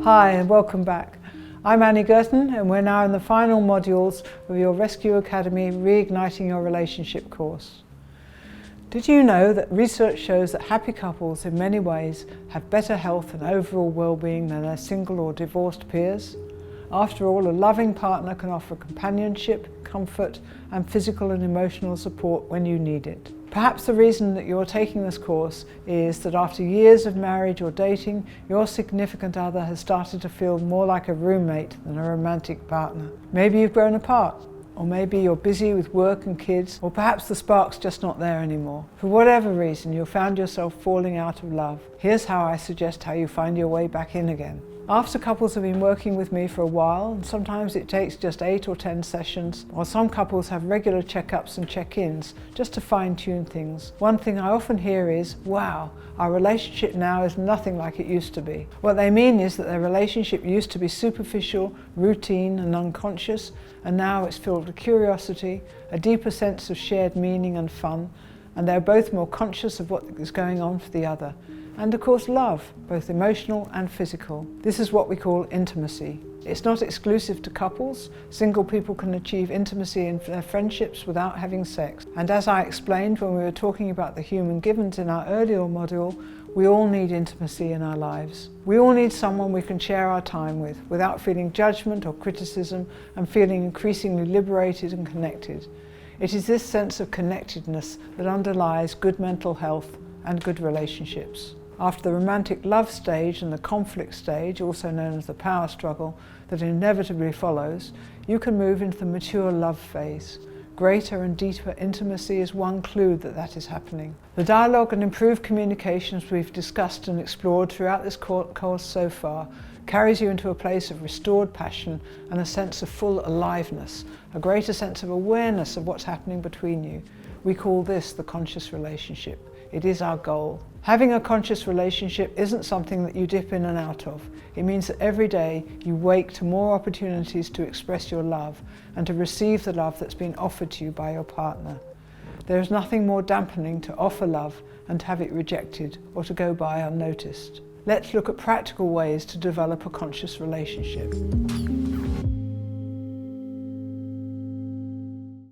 Hi and welcome back. I'm Gurton and we're now in the final modules of your Rescu Academy Reigniting Your Relationship course. Did you know that research shows that happy couples in many ways have better health and overall well-being than their single or divorced peers? After all, a loving partner can offer companionship, comfort and physical and emotional support when you need it. Perhaps the reason that you're taking this course is that after years of marriage or dating, your significant other has started to feel more like a roommate than a romantic partner. Maybe you've grown apart, or maybe you're busy with work and kids, or perhaps the spark's just not there anymore. For whatever reason, you found yourself falling out of love. Here's how I suggest how you find your way back in again. After couples have been working with me for a while, and sometimes it takes just 8 or 10 sessions, while some couples have regular checkups and check-ins just to fine-tune things, one thing I often hear is, wow, our relationship now is nothing like it used to be. What they mean is that their relationship used to be superficial, routine and unconscious, and now it's filled with curiosity, a deeper sense of shared meaning and fun, and they're both more conscious of what is going on for the other. And of course love, both emotional and physical. This is what we call intimacy. It's not exclusive to couples. Single people can achieve intimacy in their friendships without having sex. And as I explained when we were talking about the human givens in our earlier module, we all need intimacy in our lives. We all need someone we can share our time with without feeling judgment or criticism and feeling increasingly liberated and connected. It is this sense of connectedness that underlies good mental health and good relationships. After the romantic love stage and the conflict stage, also known as the power struggle, that inevitably follows, you can move into the mature love phase. Greater and deeper intimacy is one clue that that is happening. The dialogue and improved communications we've discussed and explored throughout this course so far carries you into a place of restored passion and a sense of full aliveness, a greater sense of awareness of what's happening between you. We call this the conscious relationship. It is our goal. Having a conscious relationship isn't something that you dip in and out of. It means that every day you wake to more opportunities to express your love and to receive the love that's been offered to you by your partner. There is nothing more dampening to offer love and to have it rejected or to go by unnoticed. Let's look at practical ways to develop a conscious relationship.